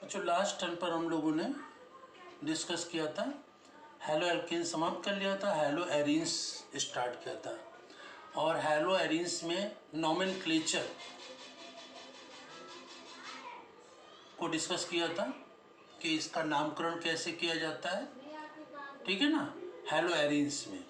जो last term पर हम लोगों ने डिस्कस किया था, हैलो एल्केन समाप्त कर लिया था, हैलो एरीन्स स्टार्ट किया था। और हैलो एरीन्स में नॉमेनक्लेचर को डिस्कस किया था कि इसका नामकरण कैसे किया जाता है, ठीक है ना। हैलो एरीन्स में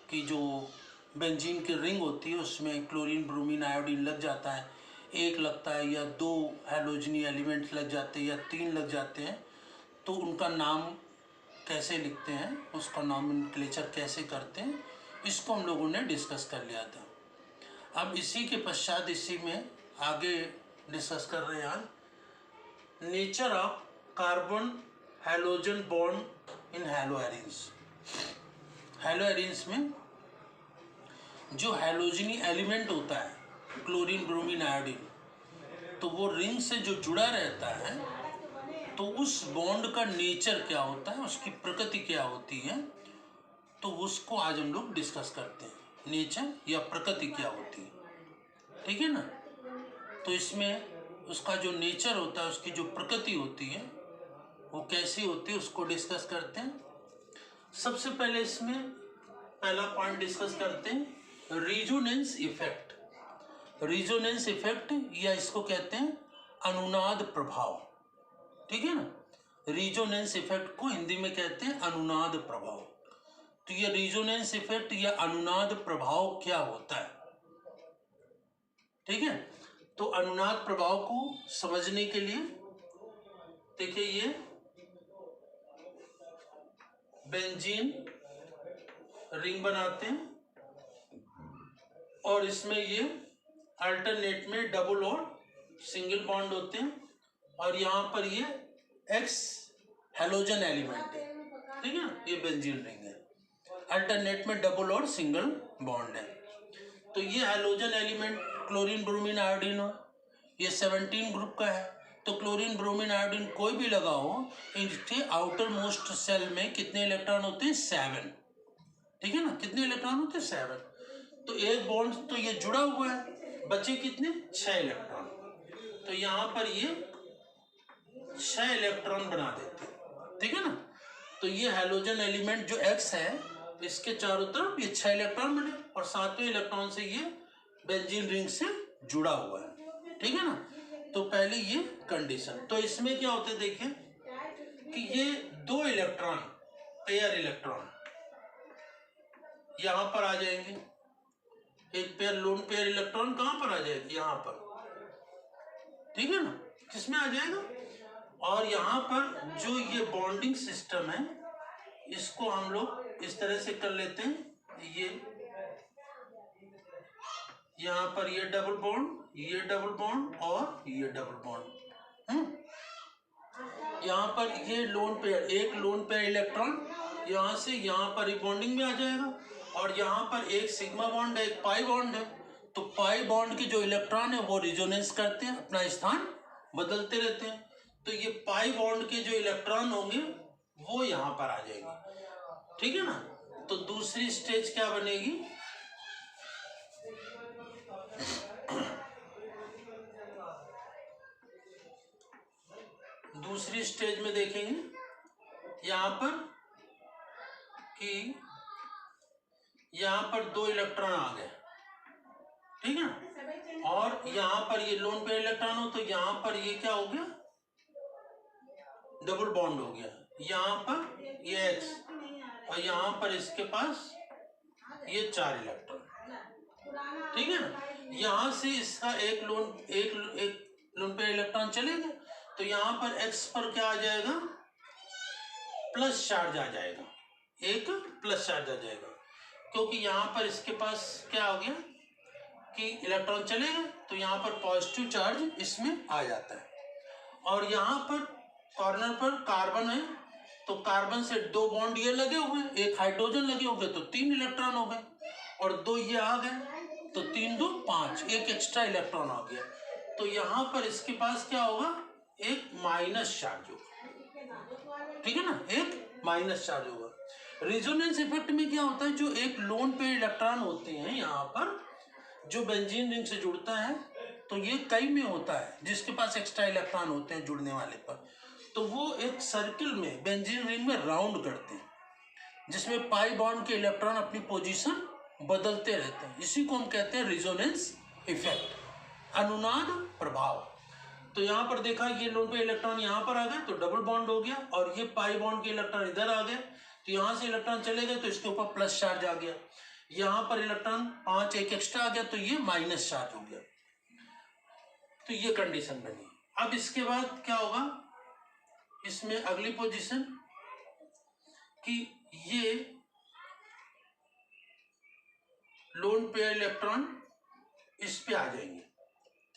कि जो बेंजीन की रिंग होती है उसमें क्लोरीन ब्रोमीन आयोडीन लग जाता है, एक लगता है या दो हैलोजनी एलिमेंट लग जाते हैं या तीन लग जाते हैं, तो उनका नाम कैसे लिखते हैं, उसका नॉमेनक्लेचर कैसे करते हैं, इसको हम लोगों ने डिस्कस कर लिया था। अब इसी के पश्चात इसी में आगे डिस्कस कर रहे हैं आज nature of carbon halogen bond in hello arenes. Hello arenes में जो हैलोजनी एलिमेंट होता है क्लोरीन ब्रोमीन आयोडीन, तो वो रिंग से जो जुड़ा रहता है, तो उस बॉन्ड का नेचर क्या होता है, उसकी प्रकृति क्या होती है, तो उसको आज हम लोग डिस्कस करते हैं। नेचर या प्रकृति क्या होती है, ठीक है ना। तो इसमें उसका जो नेचर होता है, उसकी जो प्रकृति होती है वो कैसी होती है, उसको डिस्कस करते हैं। सबसे पहले इसमें पहला पॉइंट डिस्कस करते हैं रिजोनेंस इफेक्ट। रिजोनेंस इफेक्ट या इसको कहते हैं अनुनाद प्रभाव, ठीक है ना। रिजोनेंस इफेक्ट को हिंदी में कहते हैं अनुनाद प्रभाव। तो ये रिजोनेंस इफेक्ट या अनुनाद प्रभाव क्या होता है, ठीक है। तो अनुनाद प्रभाव को समझने के लिए देखिए, ये बेंजीन रिंग बनाते हैं और इसमें ये अल्टरनेट में डबल और सिंगल बॉन्ड होते हैं, और यहाँ पर ये एक्स हैलोजन एलिमेंट है, ठीक है। ये बेंजीन रिंग है, अल्टरनेट में डबल और सिंगल बॉन्ड है। तो ये halogen element chlorine bromine iodine हो, ये 17 ग्रुप का है। तो क्लोरीन ब्रोमीन आयोडीन कोई भी लगा हो, इसके आउटर मोस्ट सेल में कितने इलेक्ट्रॉन होते हैं, 7, ठीक है ना। कितने इलेक्ट्रॉन होते हैं, 7। तो एक बॉन्ड तो ये जुड़ा हुआ है, बचे कितने, 6 इलेक्ट्रॉन। तो यहाँ पर ये 6 इलेक्ट्रॉन बना देते हैं, ठीक है ना। तो ये हैलोजन एलिमेंट जो X है, इसके चारों तरफ ये 6 इलेक्ट्रॉन बने और 7वें इलेक्ट्रॉन से ये बेंजीन रिंग से जुड़ा हुआ है, ठीक है ना। तो पहले ये कंडीशन। तो इसमें क्या होता है, देखिए कि ये 2 इलेक्ट्रॉन, पेयर इलेक्ट्रॉन यहां पर आ जाएंगे। एक पेयर लोन पेयर इलेक्ट्रॉन कहां पर आ जाएगी, यहां पर, ठीक है ना। किसमें आ जाएगा। और यहां पर जो ये बॉन्डिंग सिस्टम है, इसको हम लोग इस तरह से कर लेते हैं। ये यहाँ पर ये डबल बॉन्ड, ये डबल बॉन्ड और ये डबल बॉन्ड। यहाँ पर ये लोन पेयर, एक लोन पेयर इलेक्ट्रॉन यहाँ से यहाँ पर बॉन्डिंग में आ जाएगा, और यहाँ पर एक सिग्मा बॉन्ड है, एक पाई बॉन्ड है। तो पाई बॉन्ड के जो इलेक्ट्रॉन है वो रिजोनेंस करते हैं, अपना स्थान बदलते रहते हैं। तो ये पाई बॉन्ड के जो इलेक्ट्रॉन होंगे वो यहाँ पर आ जाएंगे, ठीक है ना। तो दूसरी स्टेज क्या बनेगी, दूसरी स्टेज में देखेंगे यहाँ पर कि यहाँ पर 2 इलेक्ट्रॉन आ गए, ठीक है। और यहाँ पर ये लोन पेयर इलेक्ट्रॉन हो, तो यहाँ पर ये क्या हो गया, डबल बॉन्ड हो गया। यहाँ पर ये X और यहाँ पर इसके पास ये 4 इलेक्ट्रॉन, ठीक है ना। यहाँ से इसका एक लोन पेयर इलेक्ट्रॉन चलेगा, तो यहाँ पर X पर क्या आ जाएगा, प्लस चार्ज आ जाएगा, एक प्लस चार्ज आ जाएगा, क्योंकि यहाँ पर इसके पास क्या हो गया कि इलेक्ट्रॉन चलेगा, तो यहाँ पर पॉजिटिव चार्ज इसमें आ जाता है। और यहाँ पर कॉर्नर पर कार्बन है, तो कार्बन से 2 बॉन्ड ये लगे हुए हैं, एक हाइड्रोजन लगे हुए, तो 3 इलेक्ट्रॉन हो गए, और 2 ये आ गए, तो 3 2 5, एक एक्स्ट्रा इलेक्ट्रॉन आ गया। तो यहाँ पर इसके पास क्या होगा, एक माइनस चार्ज होगा, ठीक है ना, एक माइनस चार्ज होगा। रिजोनेंस इफेक्ट में क्या होता है, जो एक लोन पेयर इलेक्ट्रॉन होते हैं यहाँ पर जो बेंजीन रिंग से जुड़ता है, तो ये कई में होता है जिसके पास एक्स्ट्रा इलेक्ट्रॉन होते हैं जुड़ने वाले पर, तो वो एक सर्किल में बेंजीन रिंग में राउंड करते हैं, जिसमें पाई बॉन्ड के इलेक्ट्रॉन अपनी पोजीशन बदलते रहते हैं। इसी को हम कहते हैं रिजोनेंस इफेक्ट, अनुनाद प्रभाव। तो यहाँ पर देखा, ये लोन पे इलेक्ट्रॉन यहाँ पर आ गए तो डबल बॉन्ड हो गया, और ये पाई बॉन्ड के इलेक्ट्रॉन इधर आ गए तो यहाँ से इलेक्ट्रॉन चले गए तो इसके ऊपर प्लस चार्ज आ गया। यहाँ पर इलेक्ट्रॉन 5 एक एक्स्ट्रा आ गया तो ये माइनस चार्ज हो गया। तो ये कंडीशन बनी। अब इसके बाद क्या होगा, इसमें अगली पोजीशन कि ये लोन पेयर इलेक्ट्रॉन इस पे आ जाएंगे,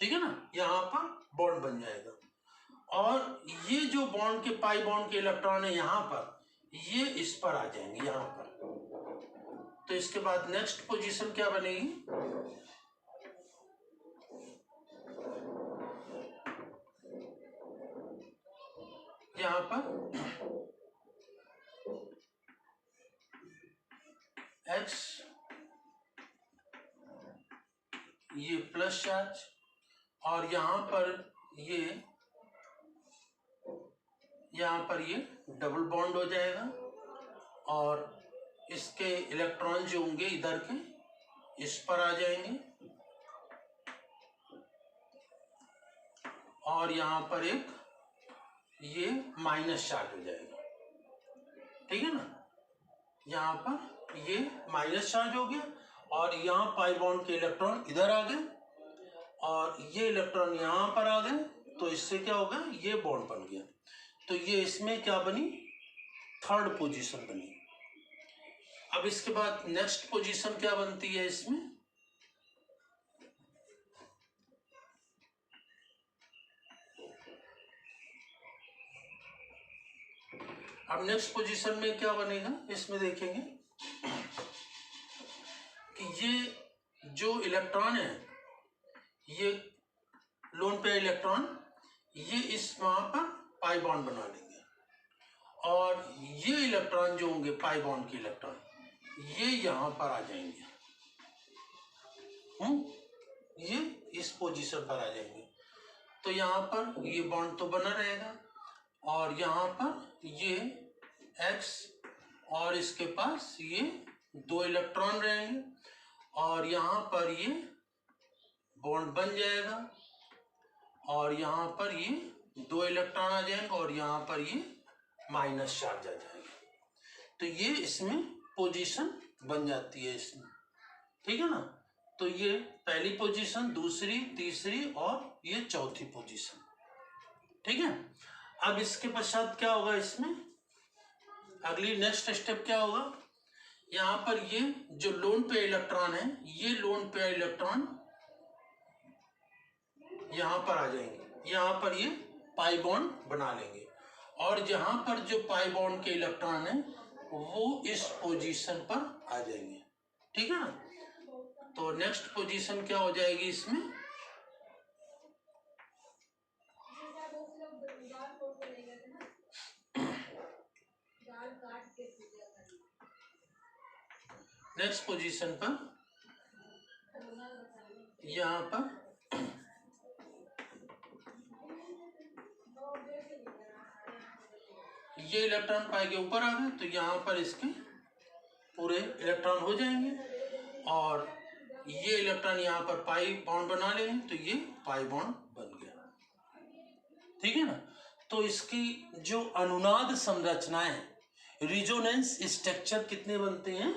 ठीक है ना, यहाँ पर बॉन्ड बन जाएगा, और ये जो बॉन्ड के पाई बॉन्ड के इलेक्ट्रॉन है यहाँ पर, ये इस पर आ जाएंगे यहाँ पर। तो इसके बाद नेक्स्ट पोजीशन क्या बनेगी, यहाँ पर X ये प्लस चार्ज, और यहाँ पर ये डबल बॉन्ड हो जाएगा, और इसके इलेक्ट्रॉन जो होंगे इधर के इस पर आ जाएंगे, और यहाँ पर एक ये माइनस चार्ज हो जाएगा, ठीक है ना। यहाँ पर ये माइनस चार्ज हो गया, और यहाँ पाई बॉन्ड के इलेक्ट्रॉन इधर आ गए, और ये इलेक्ट्रॉन यहाँ पर आ गए, तो इससे क्या होगा, ये बॉन्ड बन गया। तो ये इसमें क्या बनी, थर्ड पोजीशन बनी। अब इसके बाद नेक्स्ट पोजीशन क्या बनती है इसमें, अब नेक्स्ट पोजीशन में क्या बनेगा, इसमें देखेंगे कि ये जो इलेक्ट्रॉन है, ये लोन पेयर इलेक्ट्रॉन, ये इस वहां पर पाई बॉन्ड बना लेंगे, और ये इलेक्ट्रॉन जो होंगे पाई बॉन्ड के इलेक्ट्रॉन, ये यहां पर आ जाएंगे, ये इस पोजीशन पर आ जाएंगे। तो यहाँ पर ये बॉन्ड तो बना रहेगा, और यहाँ पर ये X और इसके पास ये 2 इलेक्ट्रॉन रहेंगे, और यहाँ पर ये बॉन्ड बन जाएगा, और यहाँ पर ये 2 इलेक्ट्रॉन आ जाएंगे, और यहाँ पर ये माइनस चार्ज आ जाएगा। तो ये इसमें पोजीशन बन जाती है इसमें, ठीक है ना। तो ये पहली पोजीशन, दूसरी, तीसरी और ये चौथी पोजीशन, ठीक है। अब इसके पश्चात क्या होगा, इसमें अगली नेक्स्ट स्टेप क्या होगा, यहाँ पर ये जो लोन पेयर इलेक्ट्रॉन है, ये लोन पेयर इलेक्ट्रॉन यहाँ पर आ जाएंगे, यहाँ पर ये पाई बॉन्ड बना लेंगे, और जहाँ पर जो पाई बॉन्ड के इलेक्ट्रॉन है वो इस पोजीशन पर आ जाएंगे, ठीक है ना। तो नेक्स्ट पोजीशन क्या हो जाएगी इसमें, नेक्स्ट पोजीशन पर यहाँ पर ये इलेक्ट्रॉन पाई के ऊपर आ गए, तो यहाँ पर इसके पूरे इलेक्ट्रॉन हो जाएंगे, और ये इलेक्ट्रॉन यहाँ पर पाई बॉन्ड बना लेंगे, तो ये पाई बॉन्ड बन गया, ठीक है ना। तो इसकी जो अनुनाद संरचनाएं, रिजोनेंस स्ट्रक्चर कितने बनते हैं,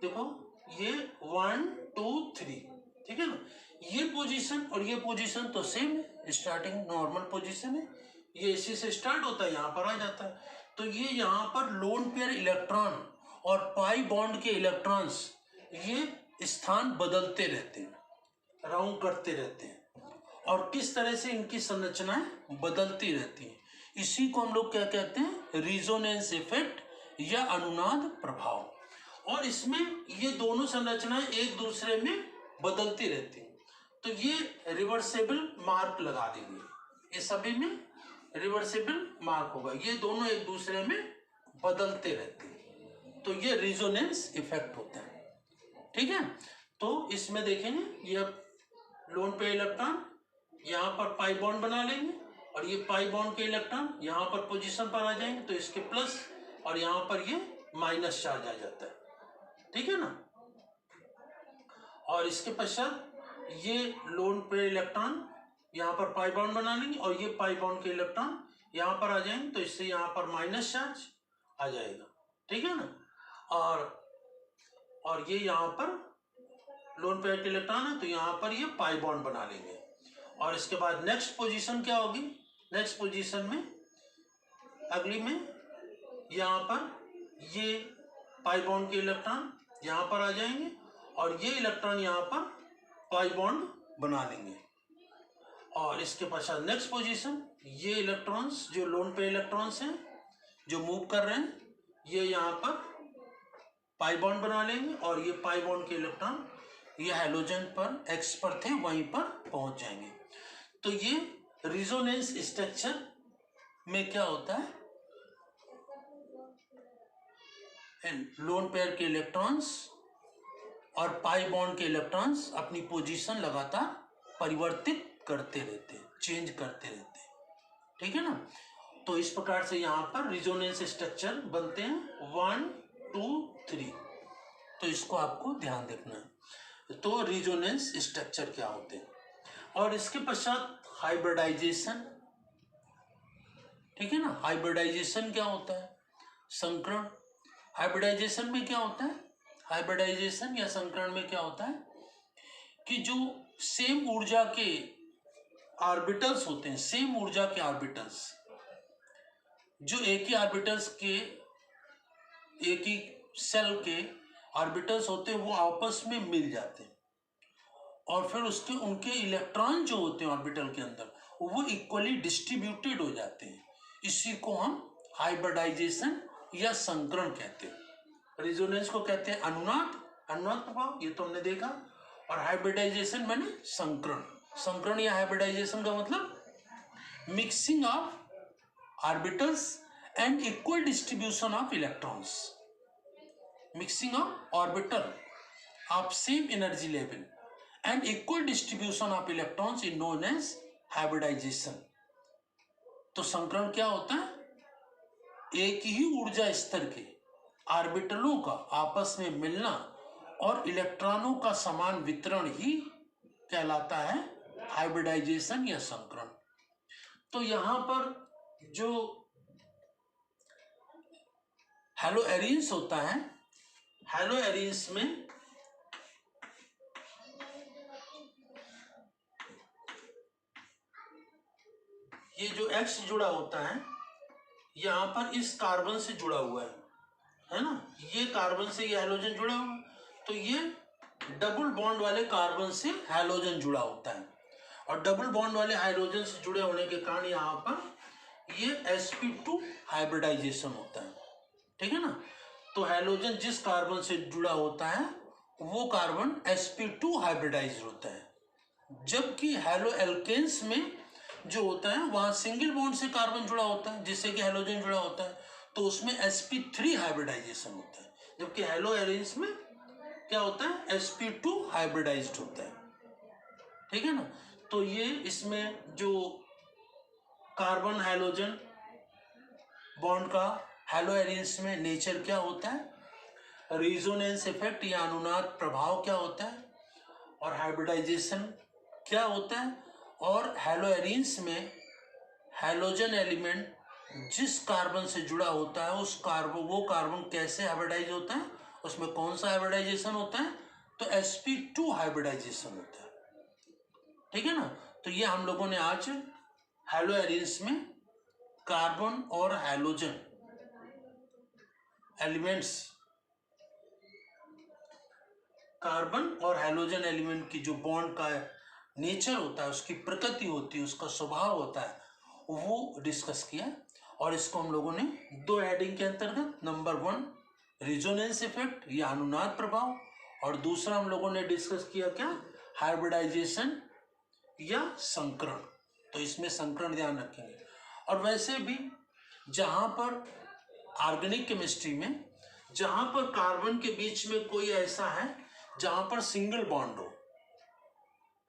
देखो ये 1 2 3, ठीक है ना। ये पोजीशन और ये पोजीशन तो सेम है, स्टार्टिंग नॉर्मल पोजीशन है, ये इसी से स्टार्ट होता है, यहाँ पर आ जाता है। तो ये यहाँ पर लोन पेयर इलेक्ट्रॉन और पाई बॉन्ड के इलेक्ट्रॉन्स ये स्थान बदलते रहते हैं, राउंड करते रहते हैं, और किस तरह से इनकी संरचनाएं बदलती रहती हैं, इसी को हम लोग क्या कहते हैं, रिजोनेंस इफेक्ट या अनुनाद प्रभाव। और इसमें ये दोनों संरचनाएं एक दूसरे में बदलती रहती हैं, तो ये रिवर्सेबल मार्क लगा देंगे, ये सभी में रिवर्सेबल मार्क होगा, ये दोनों एक दूसरे में बदलते रहते हैं, तो ये रिजोनेंस इफेक्ट होता है, ठीक है। तो इसमें देखेंगे ये लोन पे इलेक्ट्रॉन यहाँ पर पाई बॉन्ड बना लेंगे, और ये पाई बॉन्ड के इलेक्ट्रॉन यहाँ पर पोजीशन पर आ जाएंगे तो इसके प्लस और यहाँ पर ये माइनस चार्ज आ जाता है, ठीक है ना। और इसके पश्चात ये लोन पेयर इलेक्ट्रॉन यहाँ पर पाई बॉन्ड बना लेंगे और ये पाई बॉन्ड के इलेक्ट्रॉन यहाँ पर आ जाएंगे तो इससे यहाँ पर माइनस चार्ज आ जाएगा, ठीक है ना। और ये यहाँ पर लोन पेयर के इलेक्ट्रॉन है तो यहाँ पर ये पाई बॉन्ड बना लेंगे। और इसके बाद नेक्स्ट पोजीशन क्या होगी, नेक्स्ट पोजीशन में अगली में यहाँ पर ये पाई बॉन्ड के इलेक्ट्रॉन यहाँ पर आ जाएंगे और ये इलेक्ट्रॉन यहाँ पर पाई बॉन्ड बना लेंगे। और इसके पश्चात नेक्स्ट पोजीशन ये इलेक्ट्रॉन्स जो लोन पेयर इलेक्ट्रॉन्स हैं जो मूव कर रहे हैं ये यहाँ पर पाई बॉन्ड बना लेंगे और ये पाई बॉन्ड के इलेक्ट्रॉन ये हैलोजन पर एक्स पर थे वहीं पर पहुंच जाएंगे। तो ये रिजोनेंस स्ट्रक्चर में क्या होता है, लोन पेयर के इलेक्ट्रॉन्स और पाई बॉन्ड के इलेक्ट्रॉन्स अपनी पोजीशन लगातार परिवर्तित करते रहते हैं, चेंज करते रहते हैं, ठीक है ना। तो इस प्रकार से यहाँ पर रिजोनेंस स्ट्रक्चर बनते हैं 1 2 3। तो इसको आपको ध्यान देखना है। तो रिजोनेंस स्ट्रक्चर क्या होते हैं और इसके पश्चात हाइब्रिडाइजेशन, ठीक है ना। हाइब्रिडाइजेशन क्या होता है, संकरण। हाइब्रिडाइजेशन में क्या होता है, हाइब्रिडाइजेशन या संकरण में क्या होता है कि जो सेम ऊर्जा के ऑर्बिटल्स होते हैं, सेम ऊर्जा के ऑर्बिटल्स जो एक ही ऑर्बिटल्स के एक ही सेल के ऑर्बिटल्स होते हैं वो आपस में मिल जाते हैं और फिर उसके उनके इलेक्ट्रॉन जो होते हैं ऑर्बिटल के अंदर वो इक्वली डिस्ट्रीब्यूटेड हो जाते हैं। इसी को हम हाइब्रिडाइजेशन या संकरण कहते हैं। रिजोनेंस को कहते हैं अनुनाद, अनुनाद प्रभाव, ये तो हमने देखा। और हाइब्रिडाइजेशन माने संकरण। संकरण या हाइब्रिडाइजेशन का मतलब mixing of orbitals and equal distribution of electrons. Mixing of orbital of same energy level and equal distribution of electrons is known as hybridization. तो संकरण क्या होता है, एक ही ऊर्जा स्तर के ऑर्बिटलों का आपस में मिलना और इलेक्ट्रॉनों का समान वितरण ही कहलाता है हाइब्रिडाइजेशन या संकरण। तो यहां पर जो हैलो एरिन्स होता है, हैलो एरिन्स में ये जो X जुड़ा होता है यहाँ पर इस कार्बन से जुड़ा हुआ है ना, ये कार्बन से ये हैलोजन जुड़ा हुआ है तो ये डबल बॉन्ड वाले कार्बन से हैलोजन जुड़ा होता है और डबल बॉन्ड वाले हाइड्रोजन से जुड़े होने के कारण यहाँ पर ये sp2 हाइब्रिडाइजेशन होता है, ठीक है ना। तो हैलोजन जिस कार्बन से जुड़ा होता है वो कार्बन sp2 हाइब्रिडाइज होता है, जबकि हैलो एल्केन्स में जो होता है वहां सिंगल बॉन्ड से कार्बन जुड़ा होता है जिससे कि हैलोजन जुड़ा होता है तो उसमें sp3 हाइब्रिडाइजेशन होता है, जबकि हैलो एरिन्स में क्या होता है sp2 हाइब्रिडाइज्ड होता है, ठीक है ना। तो ये इसमें जो कार्बन हैलोजन बॉन्ड का हैलो एरिन्स में नेचर क्या होता है, रिजोनेंस इफेक्ट या अनुनाद प्रभाव क्या होता है और हाइब्रिडाइजेशन क्या होता है, और हैलो एरिन्स में हैलोजन एलिमेंट जिस कार्बन से जुड़ा होता है उस कार्बन वो कार्बन कैसे हाइब्रिडाइज होता है, उसमें कौन सा हाइब्रिडाइजेशन होता है, तो sp2 हाइब्रिडाइजेशन होता है, ठीक है ना। तो ये हम लोगों ने आज हैलो एरिन्स में कार्बन और हैलोजन एलिमेंट्स, कार्बन और हैलोजन एलिमेंट की जो बॉन्ड का नेचर होता है, उसकी प्रकृति होती है, उसका स्वभाव होता है, वो डिस्कस किया। और इसको हम लोगों ने दो हेडिंग के अंतर्गत, नंबर 1 रिजोनेंस इफेक्ट या अनुनाद प्रभाव और दूसरा हम लोगों ने डिस्कस किया क्या, हाइब्रिडाइजेशन या संकरण। तो इसमें संकरण ध्यान रखेंगे। और वैसे भी जहां पर ऑर्गेनिक केमिस्ट्री में जहां पर कार्बन के बीच में कोई ऐसा है जहां पर सिंगल बॉन्ड हो,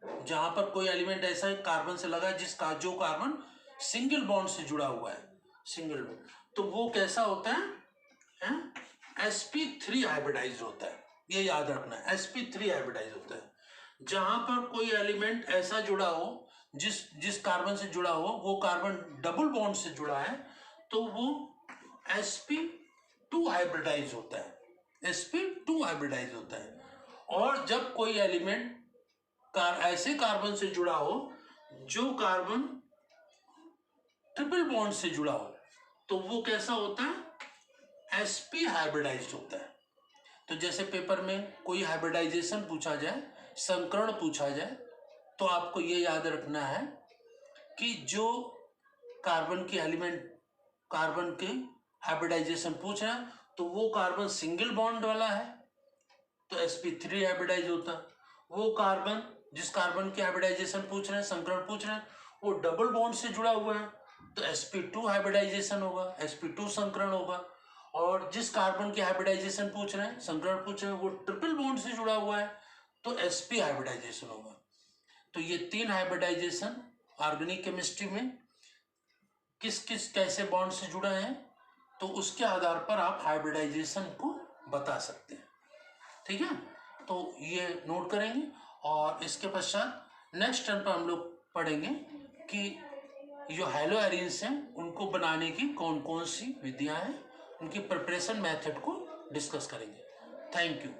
जहां पर कोई एलिमेंट ऐसा है कार्बन से लगा है जिसका जो कार्बन सिंगल बॉन्ड से जुड़ा हुआ है, सिंगल बॉन्ड, तो वो कैसा होता है? sp3 हाइब्रिडाइज होता है। ये याद रखना है, sp3 हाइब्रिडाइज होता है। जहां पर कोई एलिमेंट ऐसा जुड़ा हो, जिस कार्बन से जुड़ा हो वो कार्बन डबल बॉन्ड से जुड़ा है, तो वो sp2 हाइब्रिडाइज होता है, sp2 हाइब्रिडाइज होता है। और जब कोई एलिमेंट ऐसे कार्बन से जुड़ा हो जो कार्बन ट्रिपल बॉन्ड से जुड़ा हो, तो वो कैसा होता है? sp हाइब्रिडाइज्ड होता है। तो जैसे पेपर में कोई हाइब्रिडाइजेशन पूछा जाए, संकरण पूछा जाए, तो आपको ये याद रखना है कि जो कार्बन की एलिमेंट कार्बन के हाइब्रिडाइजेशन पूछ रहे हैं तो वो कार्बन सिंगल बॉन्ड वाला है तो sp3 हाइब्रिडाइज होता है। वो कार्बन जिस कार्बन की हाइब्रिडाइजेशन पूछ रहे हैं, संकरण पूछ रहे हैं, वो डबल बॉन्ड से जुड़ा हुआ है तो sp2 हाइब्रिडाइजेशन होगा, sp2 संकरण होगा। और जिस कार्बन की हाइब्रिडाइजेशन पूछ रहे हैं, संकरण पूछ रहे हैं, वो ट्रिपल बॉन्ड से जुड़ा हुआ है तो sp हाइब्रिडाइजेशन होगा। तो ये 3 हाइब्रिडाइजेशन ऑर्गेनिक केमिस्ट्री में किस किस कैसे बॉन्ड से जुड़ा है, तो उसके आधार पर आप हाइब्रिडाइजेशन को बता सकते हैं। ठीक है, तो ये नोट करेंगे। और इसके पश्चात नेक्स्ट टर्म पर हम लोग पढ़ेंगे कि जो हैलो एरिन्स हैं उनको बनाने की कौन कौन सी विधियां हैं, उनकी प्रिपरेशन मेथड को डिस्कस करेंगे। Thank you.